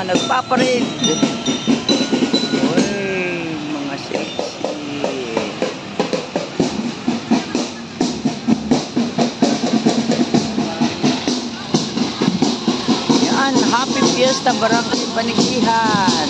nagpaparid. Uy, mga sexy. Yan, Happy Fiesta Barangay Panikihan.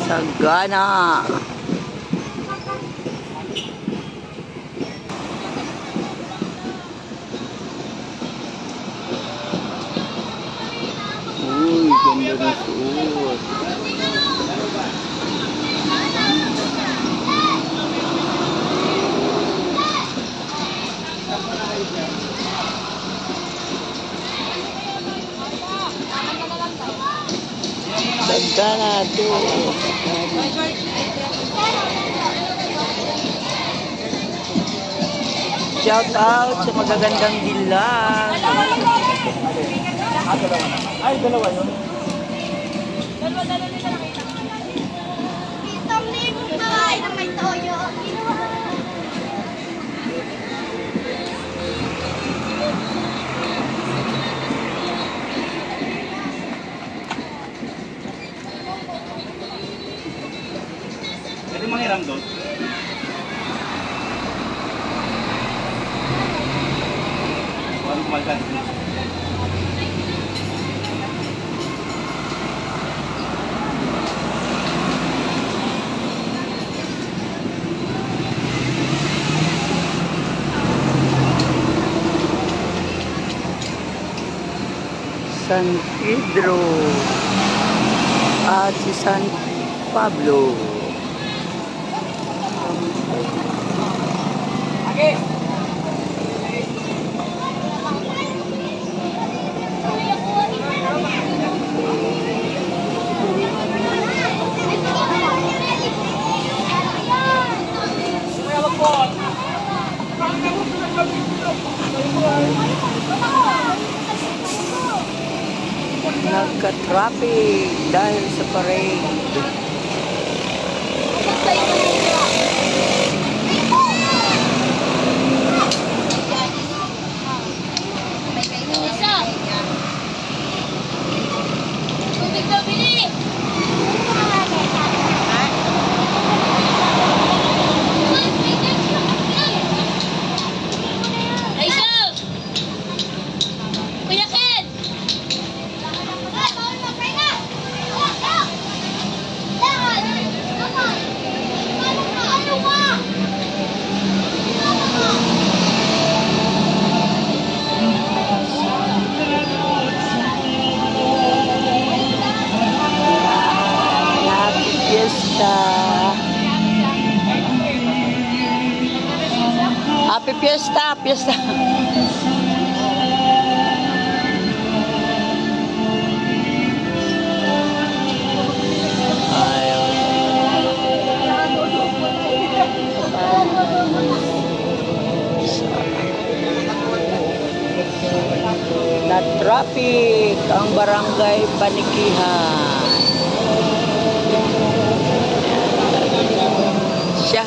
Sagana. Uy, ganda na suot. Sagana to. Shout out sa magagandang dilag. Ay, dalawa yun. Dalawa nila nakita. Isang libong kawain na may toyo. Pwede manghiram doon? Walang kumalkan. San Pedro at si San Pablo. Okay. Nagka-traffic dahil sa parade. Happy Fiesta, Fiesta. Na traffic ang barangay Panikihan. Siya.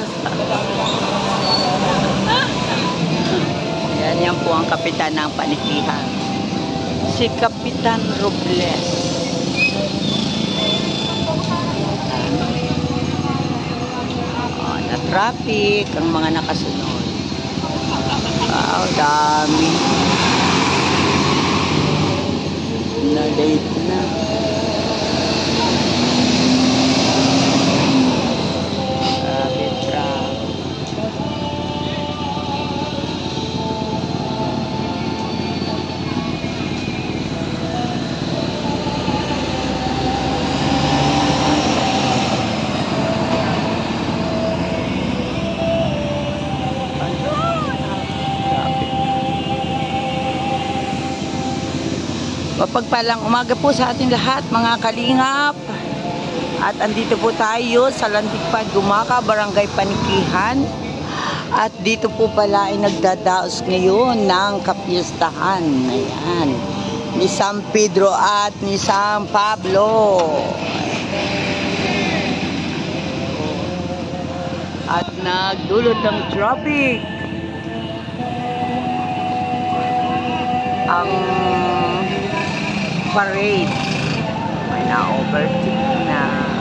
Yan po ang kape. kapitan ng panikihan. Si Kapitan Robles. Na traffic ang mga nakasunod. Wow, dami. Na-late na. Grabe, traffic. Mapagpalang umaga po sa ating lahat, mga kalingap. At andito po tayo sa Landigpan, Gumaka, Barangay Panikihan. At dito po pala ay nagdadaos ngayon ng kapistahan. Ayan. Ni San Pedro at ni San Pablo. At nagdulot ng traffic ang parade. May na-overtake na.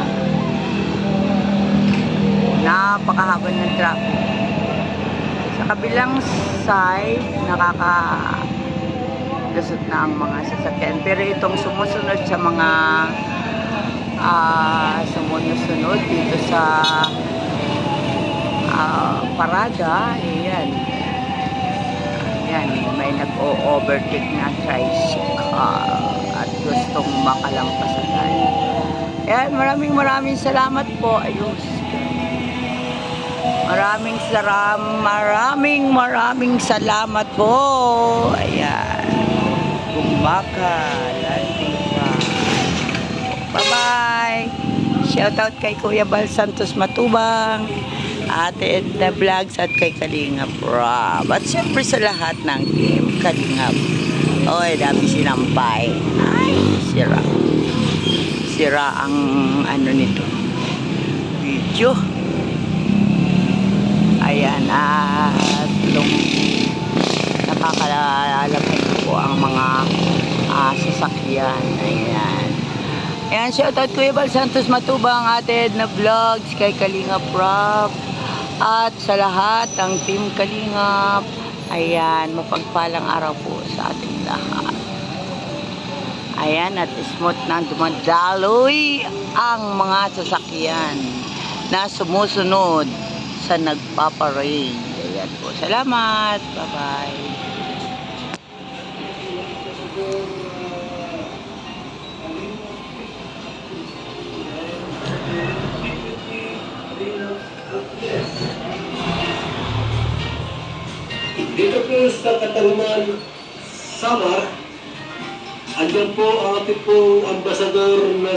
Napakahaba ng traffic. Sa kabilang side, nakakalusot na ang mga sasakyan. Pero itong sumusunod sa mga sumusunod dito sa parada, ayan. Ayan, may nag-o-overtake na tricycle at gustong makalampasan. Ayan, maraming salamat po. Ayos. Maraming salamat po. Ayan. Gumaka, Landigpan. Bye-bye. Shoutout kay Kuya Bal Santos Matubang, Ate Edna Vlogs at kay Kalingap Rob. At siyempre sa lahat ng team Kalingap. Oy, dami sinampay. Ay, sira. Sira ang ano nito. Video. Ayan, at nakakalalapit po ang mga sasakyan. Ayan. Ayan, shoutout Kuya Bal Santos Matubang, Ate Edna Vlogs, kay Kalingap Rob, at sa lahat ng team Kalingap. Ayan, mapagpalang araw po sa ating lahat. Ayan, at smooth na dumadaloy ang mga sasakyan na sumusunod sa nagpaparade. Ayan po. Salamat. Bye-bye. Dito po sa Katarungan, Samar, andyan po ang ating pong ambasador na